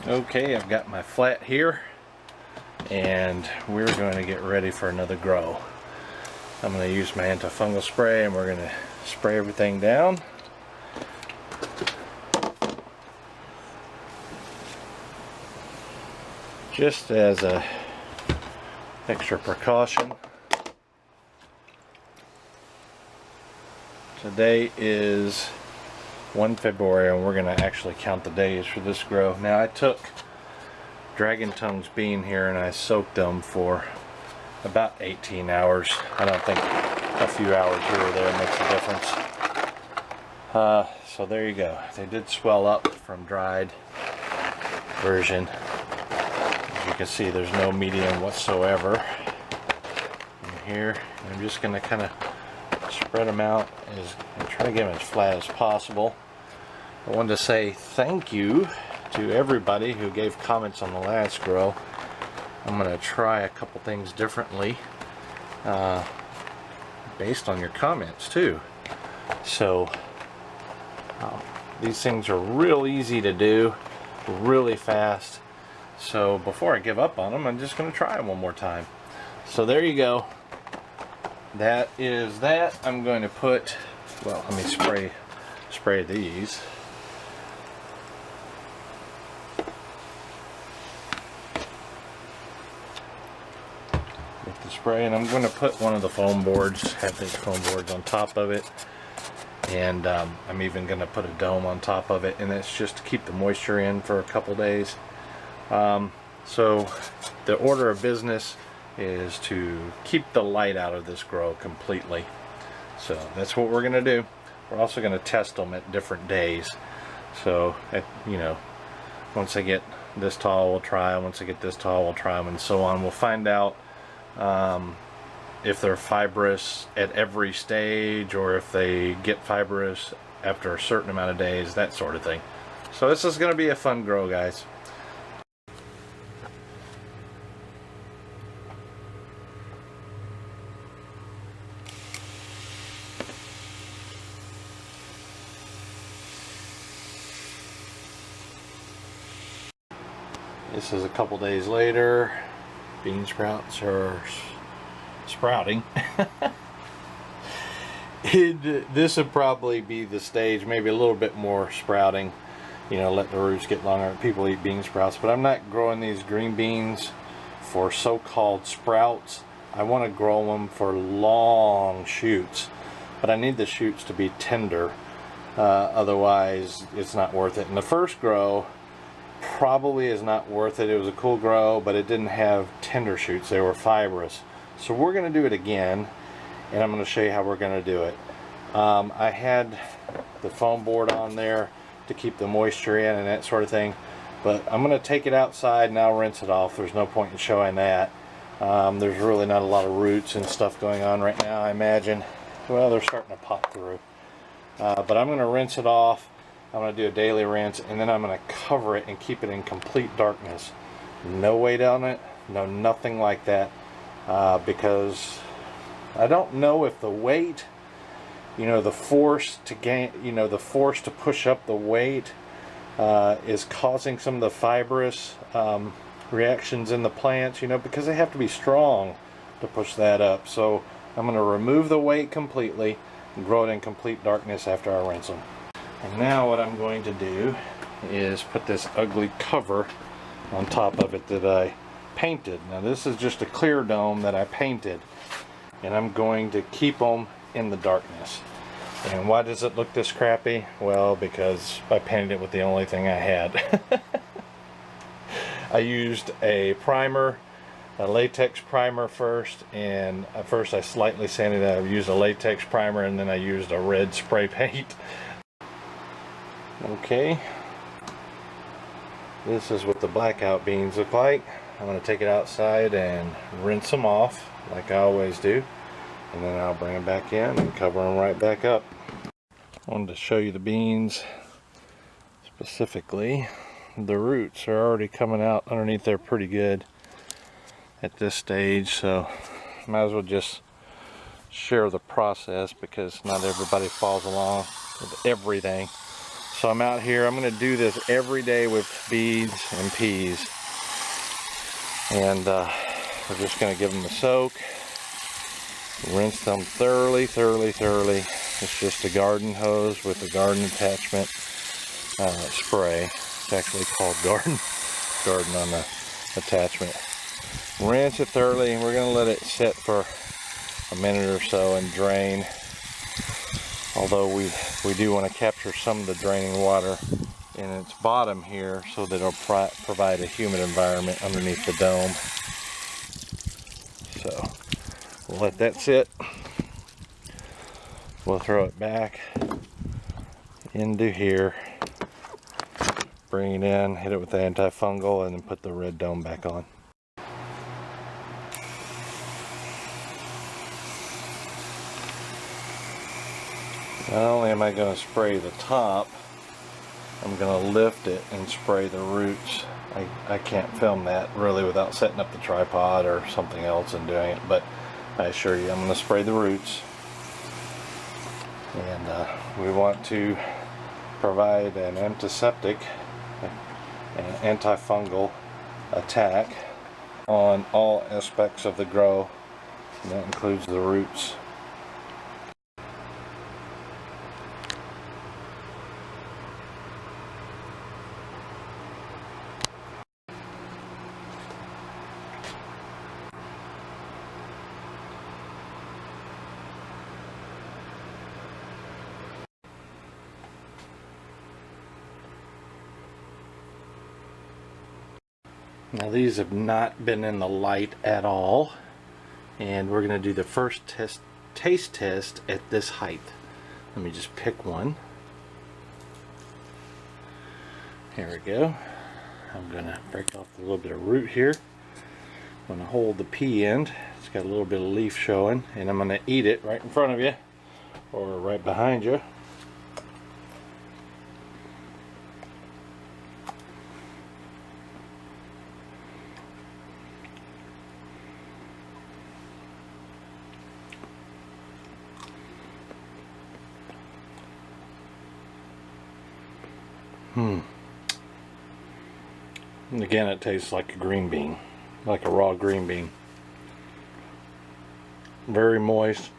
Okay, I've got my flat here, and we're going to get ready for another grow. I'm going to use my antifungal spray, and we're going to spray everything down. Just as a extra precaution. Today is 1 February, and we're going to actually count the days for this grow. Now, I took Dragon Tongue's bean here and I soaked them for about 18 hours. I don't think a few hours here or there makes a difference. So there you go. They did swell up from dried version. As you can see, there's no medium whatsoever in here. I'm just going to kind of spread them out and try to get them as flat as possible. I wanted to say thank you to everybody who gave comments on the last grow. I'm going to try a couple things differently based on your comments too. So these things are real easy to do, really fast. So before I give up on them, I'm just going to try them one more time. So there you go. That is that. I'm going to put, well, let me spray these. With the spray, and I'm going to put one of the foam boards, have these foam boards on top of it, and I'm even going to put a dome on top of it, and that's just to keep the moisture in for a couple days. So the order of business is to keep the light out of this grow completely. So that's what we're going to do. We're also going to test them at different days. So, you know, once I get this tall, we'll try them. Once I get this tall, we'll try them, and so on. We'll find out if they're fibrous at every stage, or if they get fibrous after a certain amount of days, that sort of thing. So this is going to be a fun grow, guys. This is a couple days later. Bean sprouts are sprouting. This would probably be the stage, maybe a little bit more sprouting. You know, let the roots get longer. People eat bean sprouts, but I'm not growing these green beans for so-called sprouts. I want to grow them for long shoots, but I need the shoots to be tender. Otherwise, it's not worth it. And the first grow probably is not worth it. It was a cool grow, but it didn't have tender shoots. They were fibrous. So we're going to do it again, and I'm going to show you how we're going to do it. I had the foam board on there to keep the moisture in and that sort of thing, but I'm going to take it outside and I'll rinse it off. There's no point in showing that. There's really not a lot of roots and stuff going on right now, I imagine. Well, they're starting to pop through. But I'm going to rinse it off. I'm going to do a daily rinse, and then I'm going to cover it and keep it in complete darkness. No weight on it, no nothing like that, because I don't know if the weight, you know, the force to gain, you know, the force to push up the weight is causing some of the fibrous reactions in the plants, you know, because they have to be strong to push that up. So I'm going to remove the weight completely and grow it in complete darkness after I rinse them. And now what I'm going to do is put this ugly cover on top of it that I painted. Now this is just a clear dome that I painted, and I'm going to keep them in the darkness. And why does it look this crappy? Well, because I painted it with the only thing I had. I used a primer, a latex primer first, and at first I slightly sanded it. I used a latex primer, and then I used a red spray paint. Okay, this is what the blackout beans look like. I'm going to take it outside and rinse them off like I always do, and then I'll bring them back in and cover them right back up. Wanted to show you the beans. Specifically, the roots are already coming out underneath there pretty good at this stage, so might as well just share the process because not everybody follows along with everything. So I'm out here, I'm going to do this every day with beans and peas, and we're just going to give them a soak, rinse them thoroughly. It's just a garden hose with a garden attachment spray. It's actually called garden on the attachment. Rinse it thoroughly, and we're going to let it sit for a minute or so and drain. Although we do want to capture some of the draining water in its bottom here so that it'll provide a humid environment underneath the dome. So we'll let that sit. We'll throw it back into here, bring it in, hit it with the antifungal, and then put the red dome back on. Not only am I going to spray the top, I'm going to lift it and spray the roots. I can't film that really without setting up the tripod or something else and doing it, but I assure you I'm going to spray the roots. And we want to provide an antiseptic, an antifungal attack on all aspects of the grow, and that includes the roots. Now these have not been in the light at all, and we're going to do the first taste test at this height. Let me just pick one. Here we go. I'm going to break off a little bit of root here. I'm going to hold the pea end. It's got a little bit of leaf showing, and I'm going to eat it right in front of you or right behind you. And again, it tastes like a green bean, like a raw green bean. Very moist.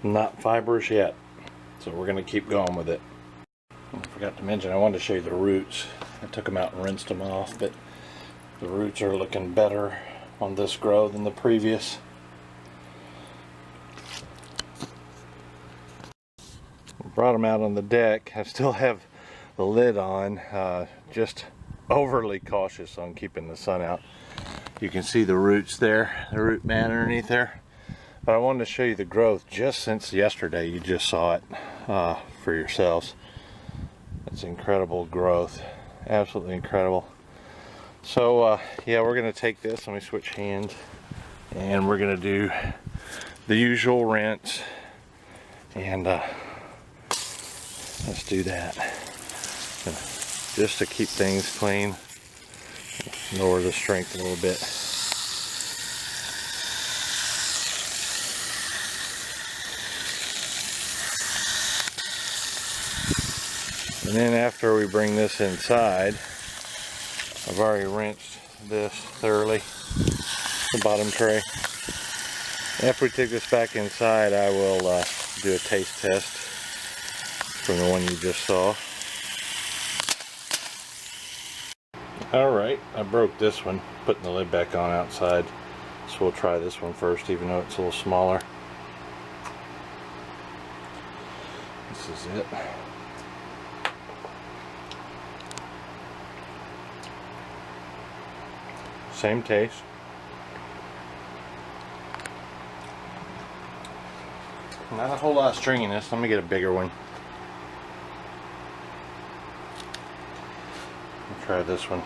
Not fibrous yet, so we're going to keep going with it. I forgot to mention, I wanted to show you the roots. I took them out and rinsed them off, but the roots are looking better on this grow than the previous. Brought them out on the deck. I still have the lid on, just overly cautious on keeping the sun out. You can see the roots there, the root mat underneath there. But I wanted to show you the growth just since yesterday. You just saw it for yourselves. It's incredible growth, absolutely incredible. So yeah, we're going to take this, let me switch hands, and we're going to do the usual rinse, and let's do that. Just to keep things clean, lower the strength a little bit. And then after we bring this inside, I've already rinsed this thoroughly, the bottom tray. After we take this back inside, I will do a taste test from the one you just saw. Alright, I broke this one, putting the lid back on outside. So we'll try this one first, even though it's a little smaller. This is it. Same taste. Not a whole lot of stringiness. Let me get a bigger one. Try this one.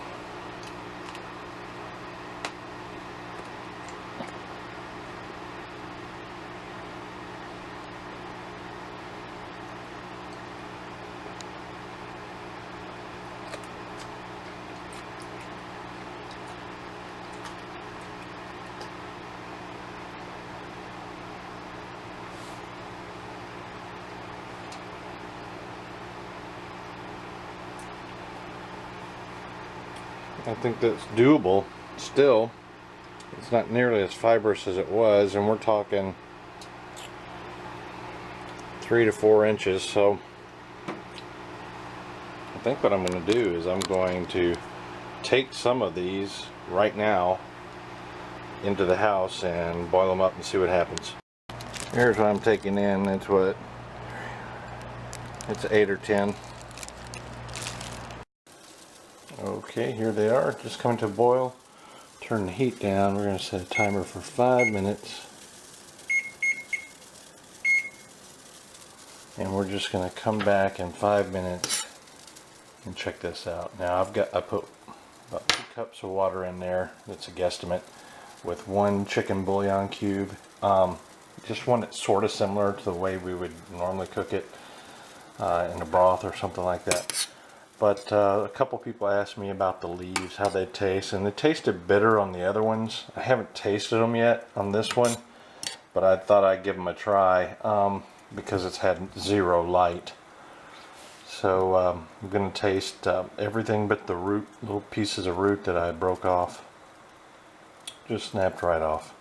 I think that's doable still. It's not nearly as fibrous as it was, and we're talking 3 to 4 inches. So I think what I'm going to do is I'm going to take some of these right now into the house and boil them up and see what happens. Here's what I'm taking in. It's 8 or 10. Okay, here they are, just coming to a boil. Turn the heat down. We're going to set a timer for 5 minutes. And we're just going to come back in 5 minutes and check this out. Now I put about 2 cups of water in there. That's a guesstimate, with 1 chicken bouillon cube. Just one that's sort of similar to the way we would normally cook it in a broth or something like that. But a couple people asked me about the leaves, how they taste, and they tasted bitter on the other ones. I haven't tasted them yet on this one, but I thought I'd give them a try because it's had 0 light. So I'm going to taste everything but the root, little pieces of root that I broke off. Just snapped right off.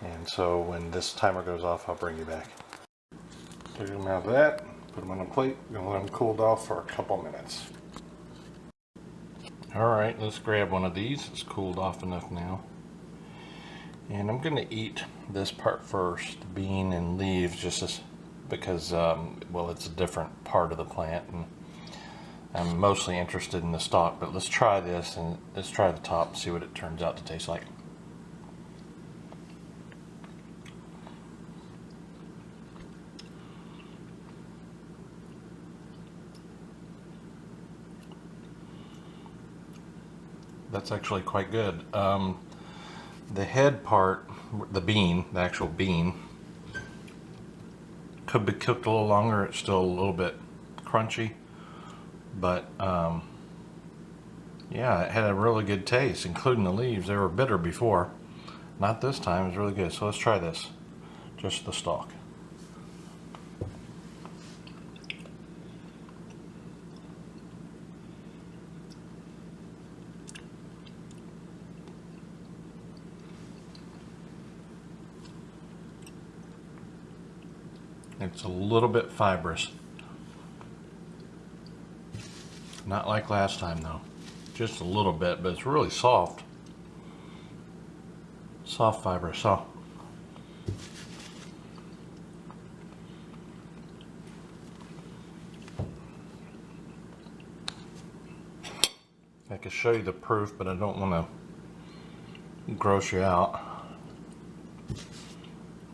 And so when this timer goes off, I'll bring you back. Take them out of that. Put them on a plate. I'm going to let them cool off for a couple minutes. Alright, let's grab one of these. It's cooled off enough now. And I'm going to eat this part first, the bean and leaves, just because, well, it's a different part of the plant. And I'm mostly interested in the stalk, but let's try this and let's try the top and see what it turns out to taste like. That's actually quite good. The head part, the bean, the actual bean, could be cooked a little longer. It's still a little bit crunchy, but yeah, it had a really good taste, including the leaves. They were bitter before. Not this time. It's really good. So let's try this. Just the stalk. It's a little bit fibrous. Not like last time though. Just a little bit, but it's really soft. Soft fibrous. So I could show you the proof, but I don't want to gross you out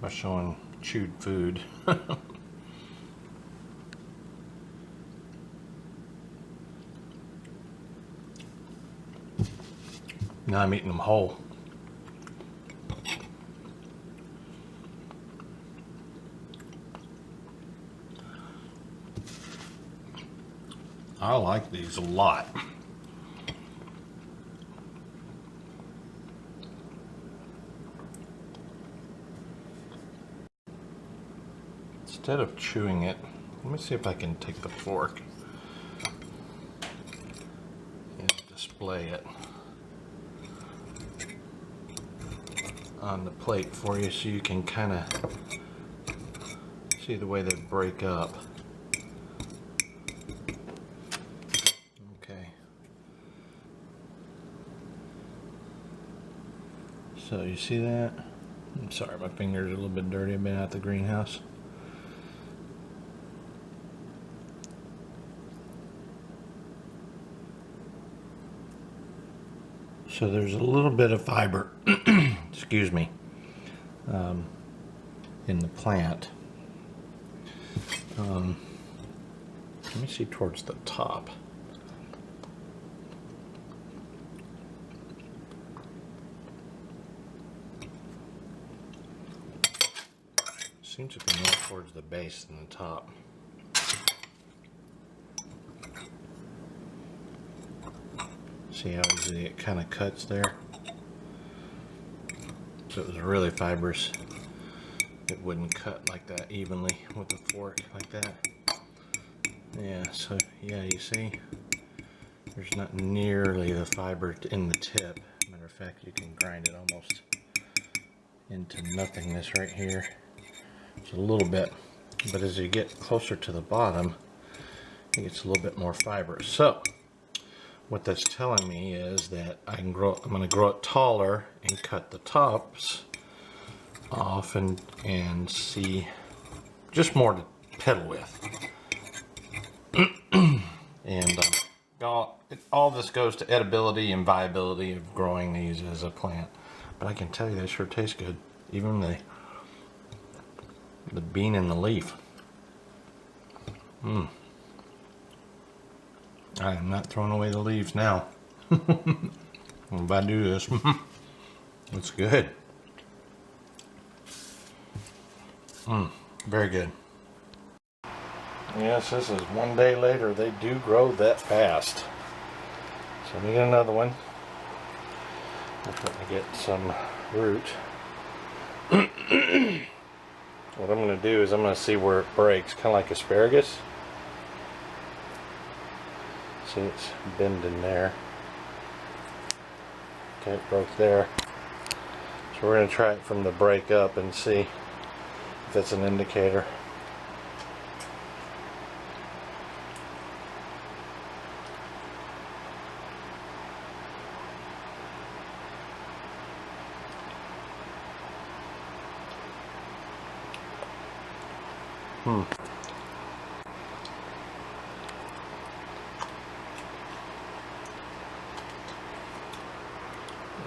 by showing chewed food. Now I'm eating them whole. I like these a lot. Instead of chewing it, let me see if I can take the fork and display it on the plate for you so you can kind of see the way they break up. Okay. So you see that? I'm sorry, my fingers are a little bit dirty. I've been out the greenhouse. So there's a little bit of fiber, excuse me, in the plant. Let me see towards the top. Seems to be more towards the base than the top. See how easily it kind of cuts there? If it was really fibrous, it wouldn't cut like that evenly with a fork like that. Yeah, so yeah, you see? There's not nearly the fiber in the tip. Matter of fact, you can grind it almost into nothingness right here. It's a little bit, but as you get closer to the bottom, it gets a little bit more fibrous. So what that's telling me is that I'm going to grow it taller and cut the tops off and see just more to pedal with. And all this goes to edibility and viability of growing these as a plant. But I can tell you they sure taste good. Even the bean and the leaf. I am not throwing away the leaves now. If I do this, it's good. Very good. Yes, this is one day later. They do grow that fast. So let me get another one. Let me get some root. What I'm going to do is I'm going to see where it breaks, kind of like asparagus. See, it's bending there. Okay, it broke there. So we're going to try it from the break up and see if that's an indicator.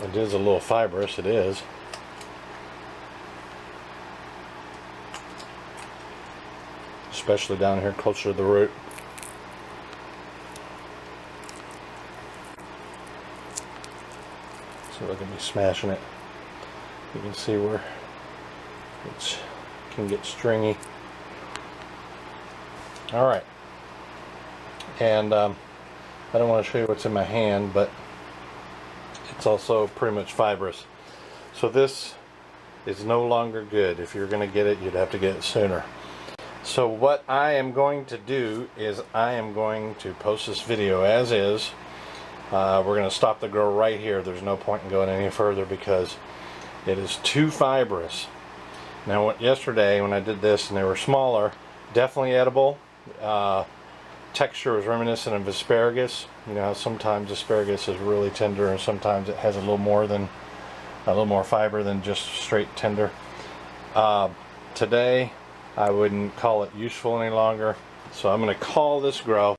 It is a little fibrous, it is. Especially down here closer to the root. So look at me smashing it. You can see where it can get stringy. Alright. And I don't want to show you what's in my hand, but it's also pretty much fibrous. So this is no longer good. If you're going to get it, you'd have to get it sooner. So what I am going to do is I am going to post this video as is. We're going to stop the grow right here. There's no point in going any further because it is too fibrous. Now yesterday when I did this and they were smaller, definitely edible. Texture was reminiscent of asparagus. You know how sometimes asparagus is really tender and sometimes it has a little more fiber than just straight tender. Today I wouldn't call it useful any longer, so I'm going to call this grow.